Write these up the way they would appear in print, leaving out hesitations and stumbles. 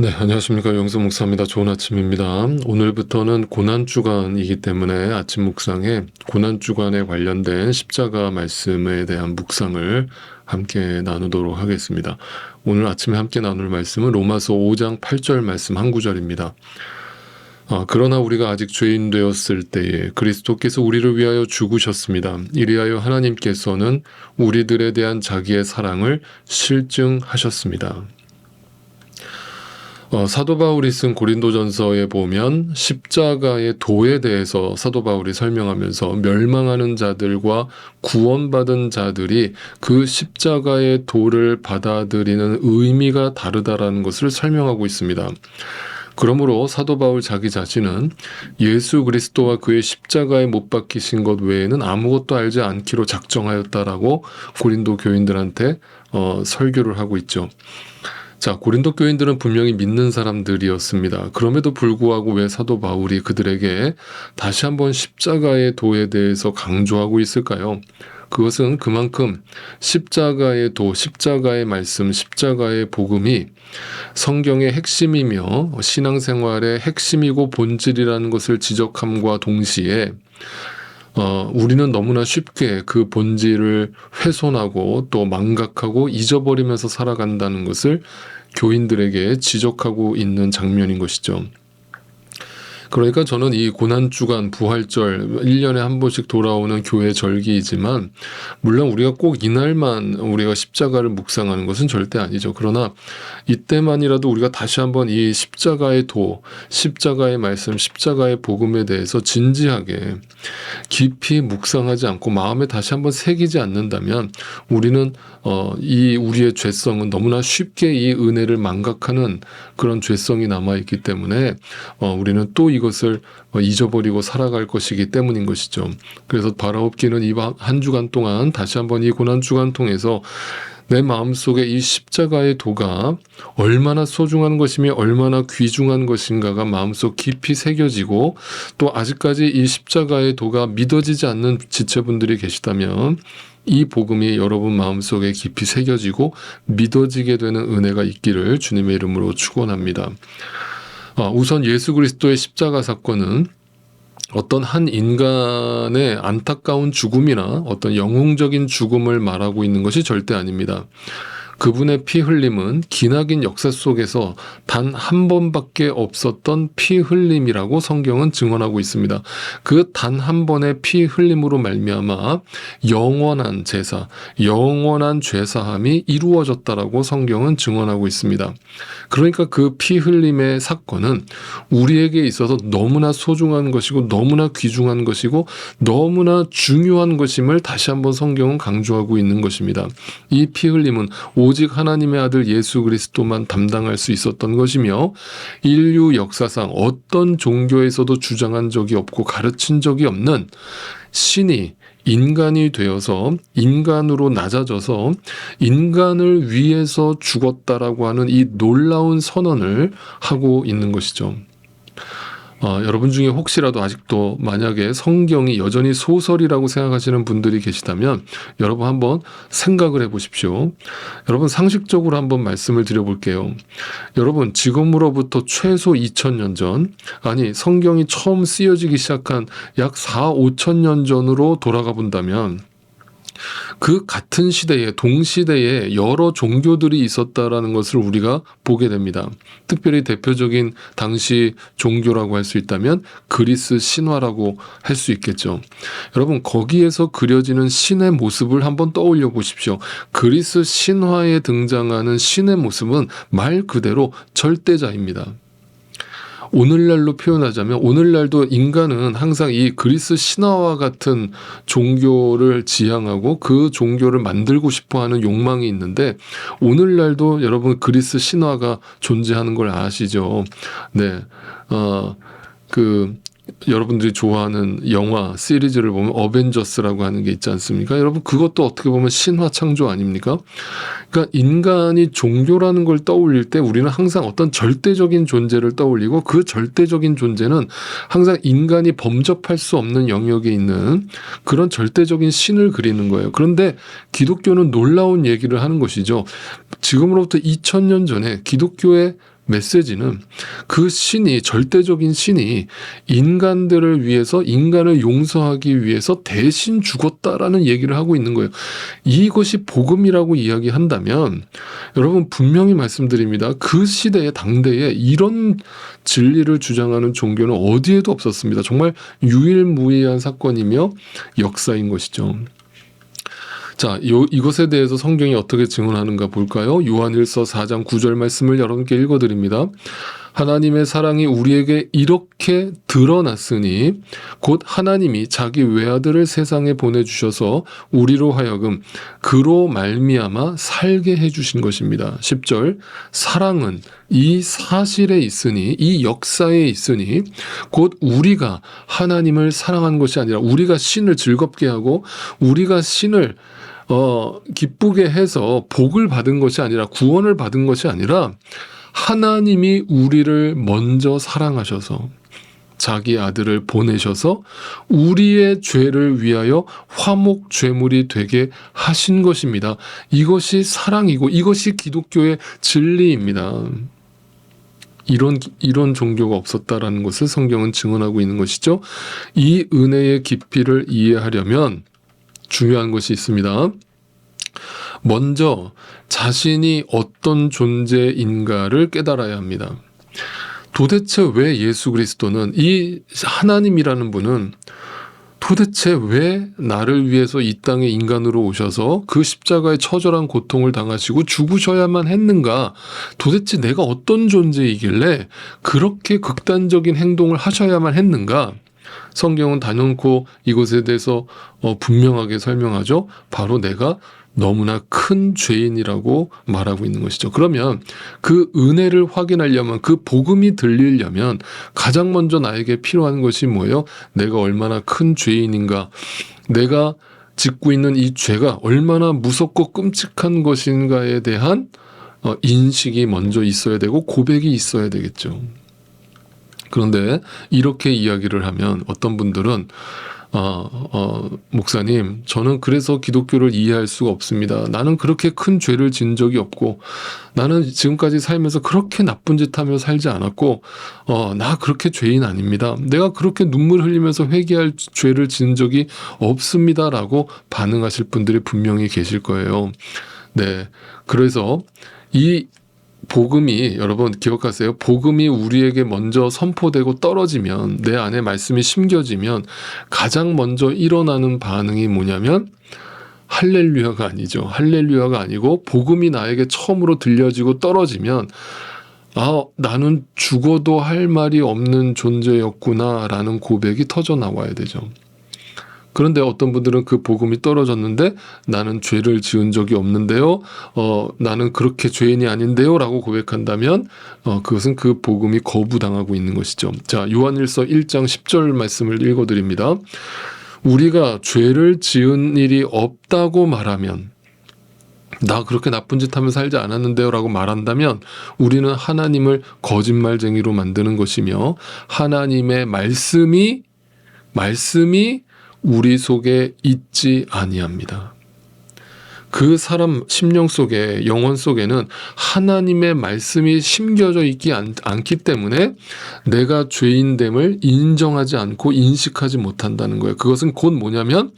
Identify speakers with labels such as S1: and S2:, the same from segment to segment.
S1: 네, 안녕하십니까. 영수 목사입니다. 좋은 아침입니다. 오늘부터는 고난주간이기 때문에 아침 묵상에 고난주간에 관련된 십자가 말씀에 대한 묵상을 함께 나누도록 하겠습니다. 오늘 아침에 함께 나눌 말씀은 로마서 5장 8절 말씀 한 구절입니다. 그러나 우리가 아직 죄인 되었을 때에 그리스도께서 우리를 위하여 죽으셨습니다. 이리하여 하나님께서는 우리들에 대한 자기의 사랑을 실증하셨습니다. 사도 바울이 쓴 고린도전서에 보면 십자가의 도에 대해서 사도 바울이 설명하면서 멸망하는 자들과 구원받은 자들이 그 십자가의 도를 받아들이는 의미가 다르다라는 것을 설명하고 있습니다. 그러므로 사도 바울 자기 자신은 예수 그리스도와 그의 십자가에 못 박히신 것 외에는 아무것도 알지 않기로 작정하였다라고 고린도 교인들한테 설교를 하고 있죠. 자, 고린도 교인들은 분명히 믿는 사람들이었습니다. 그럼에도 불구하고 왜 사도 바울이 그들에게 다시 한번 십자가의 도에 대해서 강조하고 있을까요? 그것은 그만큼 십자가의 도, 십자가의 말씀, 십자가의 복음이 성경의 핵심이며 신앙생활의 핵심이고 본질이라는 것을 지적함과 동시에 우리는 너무나 쉽게 그 본질을 훼손하고 또 망각하고 잊어버리면서 살아간다는 것을 교인들에게 지적하고 있는 장면인 것이죠. 그러니까 저는 이 고난주간, 부활절, 1년에 한 번씩 돌아오는 교회 절기이지만 물론 우리가 꼭 이날만 우리가 십자가를 묵상하는 것은 절대 아니죠. 그러나 이때만이라도 우리가 다시 한번 이 십자가의 도, 십자가의 말씀, 십자가의 복음에 대해서 진지하게 깊이 묵상하지 않고 마음에 다시 한번 새기지 않는다면 우리는 이 우리의 죄성은 너무나 쉽게 이 은혜를 망각하는 그런 죄성이 남아있기 때문에 우리는 또 이것을 잊어버리고 살아갈 것이기 때문인 것이죠. 그래서 바라옵기는 이 한 주간 동안 다시 한번 이 고난주간 통해서 내 마음속에 이 십자가의 도가 얼마나 소중한 것이며 얼마나 귀중한 것인가가 마음속 깊이 새겨지고 또 아직까지 이 십자가의 도가 믿어지지 않는 지체분들이 계시다면 이 복음이 여러분 마음속에 깊이 새겨지고 믿어지게 되는 은혜가 있기를 주님의 이름으로 축원합니다. 우선 예수 그리스도의 십자가 사건은 어떤 한 인간의 안타까운 죽음이나 어떤 영웅적인 죽음을 말하고 있는 것이 절대 아닙니다. 그분의 피 흘림은 기나긴 역사 속에서 단 한 번밖에 없었던 피 흘림이라고 성경은 증언하고 있습니다. 그 단 한 번의 피 흘림으로 말미암아 영원한 제사, 영원한 죄사함이 이루어졌다라고 성경은 증언하고 있습니다. 그러니까 그 피 흘림의 사건은 우리에게 있어서 너무나 소중한 것이고 너무나 귀중한 것이고 너무나 중요한 것임을 다시 한번 성경은 강조하고 있는 것입니다. 이 피 흘림은 오직 하나님의 아들 예수 그리스도만 담당할 수 있었던 것이며 인류 역사상 어떤 종교에서도 주장한 적이 없고 가르친 적이 없는 신이 인간이 되어서 인간으로 낮아져서 인간을 위해서 죽었다라고 하는 이 놀라운 선언을 하고 있는 것이죠. 여러분 중에 혹시라도 아직도 만약에 성경이 여전히 소설이라고 생각하시는 분들이 계시다면 여러분 한번 생각을 해보십시오. 여러분 상식적으로 한번 말씀을 드려볼게요. 여러분 지금으로부터 최소 2000년 전, 아니 성경이 처음 쓰여지기 시작한 약 4, 5천년 전으로 돌아가 본다면 그 같은 시대에 동시대에 여러 종교들이 있었다라는 것을 우리가 보게 됩니다. 특별히 대표적인 당시 종교라고 할 수 있다면 그리스 신화라고 할 수 있겠죠. 여러분 거기에서 그려지는 신의 모습을 한번 떠올려 보십시오. 그리스 신화에 등장하는 신의 모습은 말 그대로 절대자입니다. 오늘날로 표현하자면 오늘날도 인간은 항상 이 그리스 신화와 같은 종교를 지향하고 그 종교를 만들고 싶어하는 욕망이 있는데 오늘날도 여러분 그리스 신화가 존재하는 걸 아시죠? 네, 여러분들이 좋아하는 영화 시리즈를 보면 어벤져스라고 하는 게 있지 않습니까? 여러분 그것도 어떻게 보면 신화 창조 아닙니까? 그러니까 인간이 종교라는 걸 떠올릴 때 우리는 항상 어떤 절대적인 존재를 떠올리고 그 절대적인 존재는 항상 인간이 범접할 수 없는 영역에 있는 그런 절대적인 신을 그리는 거예요. 그런데 기독교는 놀라운 얘기를 하는 것이죠. 지금으로부터 2000년 전에 기독교의 메시지는 그 신이, 절대적인 신이 인간들을 위해서, 인간을 용서하기 위해서 대신 죽었다라는 얘기를 하고 있는 거예요. 이것이 복음이라고 이야기한다면 여러분 분명히 말씀드립니다. 그 시대에, 당대에 이런 진리를 주장하는 종교는 어디에도 없었습니다. 정말 유일무이한 사건이며 역사인 것이죠. 자, 이것에 대해서 성경이 어떻게 증언하는가 볼까요? 요한일서 4장 9절 말씀을 여러분께 읽어드립니다. 하나님의 사랑이 우리에게 이렇게 드러났으니 곧 하나님이 자기 외아들을 세상에 보내주셔서 우리로 하여금 그로 말미암아 살게 해주신 것입니다. 10절, 사랑은 이 사실에 있으니, 이 역사에 있으니 곧 우리가 하나님을 사랑한 것이 아니라, 우리가 신을 즐겁게 하고 우리가 신을 기쁘게 해서 복을 받은 것이 아니라, 구원을 받은 것이 아니라 하나님이 우리를 먼저 사랑하셔서 자기 아들을 보내셔서 우리의 죄를 위하여 화목 제물이 되게 하신 것입니다. 이것이 사랑이고 이것이 기독교의 진리입니다. 이런 종교가 없었다라는 것을 성경은 증언하고 있는 것이죠. 이 은혜의 깊이를 이해하려면 중요한 것이 있습니다. 먼저 자신이 어떤 존재인가를 깨달아야 합니다. 도대체 왜 예수 그리스도는, 이 하나님이라는 분은 도대체 왜 나를 위해서 이 땅에 인간으로 오셔서 그 십자가의 처절한 고통을 당하시고 죽으셔야만 했는가? 도대체 내가 어떤 존재이길래 그렇게 극단적인 행동을 하셔야만 했는가? 성경은 단연코 이것에 대해서 분명하게 설명하죠. 바로 내가 너무나 큰 죄인이라고 말하고 있는 것이죠. 그러면 그 은혜를 확인하려면, 그 복음이 들리려면 가장 먼저 나에게 필요한 것이 뭐예요? 내가 얼마나 큰 죄인인가, 내가 짓고 있는 이 죄가 얼마나 무섭고 끔찍한 것인가에 대한 인식이 먼저 있어야 되고 고백이 있어야 되겠죠. 그런데 이렇게 이야기를 하면 어떤 분들은 목사님, 저는 그래서 기독교를 이해할 수가 없습니다. 나는 그렇게 큰 죄를 지은 적이 없고, 나는 지금까지 살면서 그렇게 나쁜 짓 하며 살지 않았고, 나 그렇게 죄인 아닙니다. 내가 그렇게 눈물 흘리면서 회개할 죄를 지은 적이 없습니다라고 반응하실 분들이 분명히 계실 거예요. 네. 그래서 이 복음이, 여러분 기억하세요. 복음이 우리에게 먼저 선포되고 떨어지면, 내 안에 말씀이 심겨지면 가장 먼저 일어나는 반응이 뭐냐면 할렐루야가 아니죠. 할렐루야가 아니고, 복음이 나에게 처음으로 들려지고 떨어지면 나는 죽어도 할 말이 없는 존재였구나 라는 고백이 터져 나와야 되죠. 그런데 어떤 분들은 그 복음이 떨어졌는데 나는 죄를 지은 적이 없는데요, 나는 그렇게 죄인이 아닌데요 라고 고백한다면 그것은 그 복음이 거부당하고 있는 것이죠. 자, 요한일서 1장 10절 말씀을 읽어드립니다. 우리가 죄를 지은 일이 없다고 말하면, 나 그렇게 나쁜 짓 하며 살지 않았는데요 라고 말한다면 우리는 하나님을 거짓말쟁이로 만드는 것이며, 하나님의 말씀이 우리 속에 있지 아니합니다. 그 사람 심령 속에, 영혼 속에는 하나님의 말씀이 심겨져 있지 않기 때문에 내가 죄인됨을 인정하지 않고 인식하지 못한다는 거예요. 그것은 곧 뭐냐면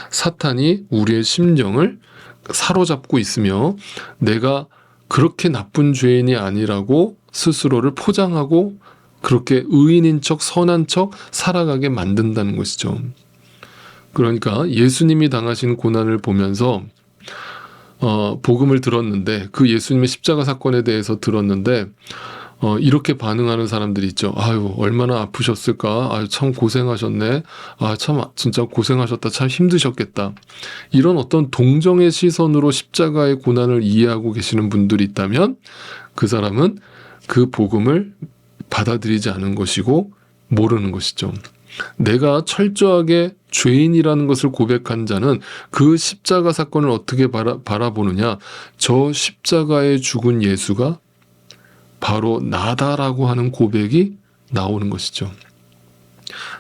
S1: 사탄이 우리의 심정을 사로잡고 있으며 내가 그렇게 나쁜 죄인이 아니라고 스스로를 포장하고 그렇게 의인인 척, 선한 척 살아가게 만든다는 것이죠. 그러니까 예수님이 당하신 고난을 보면서 복음을 들었는데, 그 예수님의 십자가 사건에 대해서 들었는데 이렇게 반응하는 사람들이 있죠. 아유, 얼마나 아프셨을까? 아유, 참 고생하셨네. 참 진짜 고생하셨다. 참 힘드셨겠다. 이런 어떤 동정의 시선으로 십자가의 고난을 이해하고 계시는 분들이 있다면 그 사람은 그 복음을 받아들이지 않은 것이고 모르는 것이죠. 내가 철저하게 죄인이라는 것을 고백한 자는 그 십자가 사건을 어떻게 바라보느냐? 저 십자가에 죽은 예수가 바로 나다라고 하는 고백이 나오는 것이죠.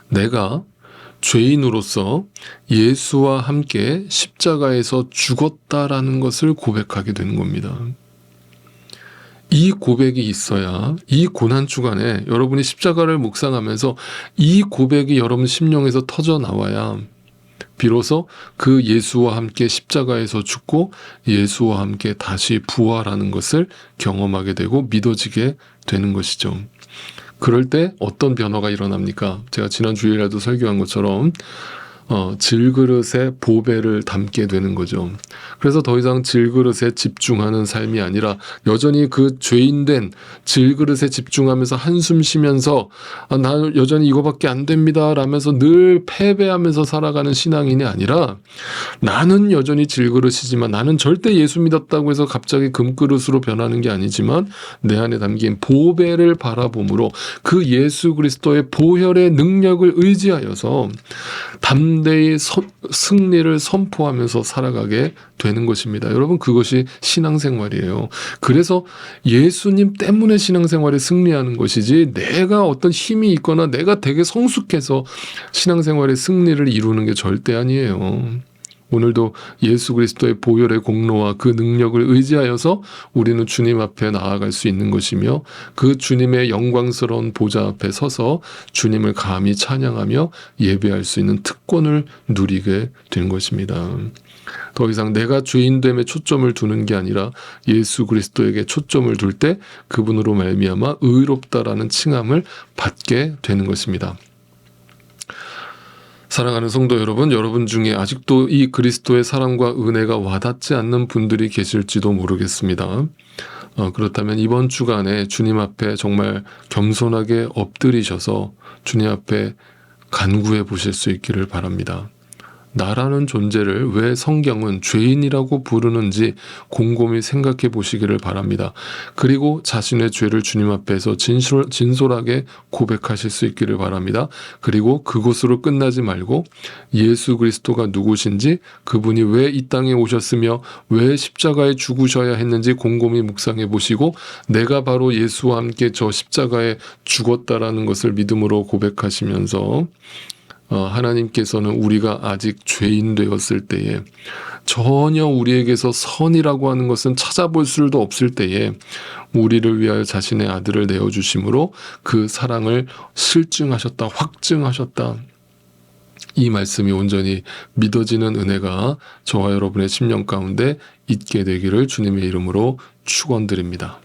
S1: 내가 죄인으로서 예수와 함께 십자가에서 죽었다라는 것을 고백하게 되는 겁니다. 이 고백이 있어야 이 고난 주간에 여러분이 십자가를 묵상하면서 이 고백이 여러분 심령에서 터져 나와야 비로소 그 예수와 함께 십자가에서 죽고 예수와 함께 다시 부활하는 것을 경험하게 되고 믿어지게 되는 것이죠. 그럴 때 어떤 변화가 일어납니까? 제가 지난 주일에도 설교한 것처럼 질그릇에 보배를 담게 되는 거죠. 그래서 더 이상 질그릇에 집중하는 삶이 아니라 여전히 그 죄인된 질그릇에 집중하면서 한숨 쉬면서 나 여전히 이거밖에 안 됩니다 라면서 늘 패배하면서 살아가는 신앙인이 아니라 나는 여전히 질그릇이지만 나는 절대 예수 믿었다고 해서 갑자기 금그릇으로 변하는 게 아니지만 내 안에 담긴 보배를 바라봄으로 그 예수 그리스도의 보혈의 능력을 의지하여서 담대히 승리를 선포하면서 살아가게 되는 것입니다. 여러분, 그것이 신앙생활이에요. 그래서 예수님 때문에 신앙생활에 승리하는 것이지 내가 어떤 힘이 있거나 내가 되게 성숙해서 신앙생활의 승리를 이루는 게 절대 아니에요. 오늘도 예수 그리스도의 보혈의 공로와 그 능력을 의지하여서 우리는 주님 앞에 나아갈 수 있는 것이며 그 주님의 영광스러운 보좌 앞에 서서 주님을 감히 찬양하며 예배할 수 있는 특권을 누리게 된 것입니다. 더 이상 내가 죄인됨에 초점을 두는 게 아니라 예수 그리스도에게 초점을 둘 때 그분으로 말미암아 의롭다라는 칭함을 받게 되는 것입니다. 사랑하는 성도 여러분, 여러분 중에 아직도 이 그리스도의 사랑과 은혜가 와닿지 않는 분들이 계실지도 모르겠습니다. 그렇다면 이번 주간에 주님 앞에 정말 겸손하게 엎드리셔서 주님 앞에 간구해 보실 수 있기를 바랍니다. 나라는 존재를 왜 성경은 죄인이라고 부르는지 곰곰이 생각해 보시기를 바랍니다. 그리고 자신의 죄를 주님 앞에서 진솔하게 고백하실 수 있기를 바랍니다. 그리고 그곳으로 끝나지 말고 예수 그리스도가 누구신지, 그분이 왜 이 땅에 오셨으며 왜 십자가에 죽으셔야 했는지 곰곰이 묵상해 보시고 내가 바로 예수와 함께 저 십자가에 죽었다라는 것을 믿음으로 고백하시면서 하나님께서는 우리가 아직 죄인 되었을 때에 전혀 우리에게서 선이라고 하는 것은 찾아볼 수도 없을 때에 우리를 위하여 자신의 아들을 내어주심으로 그 사랑을 실증하셨다, 확증하셨다. 이 말씀이 온전히 믿어지는 은혜가 저와 여러분의 심령 가운데 있게 되기를 주님의 이름으로 축원드립니다.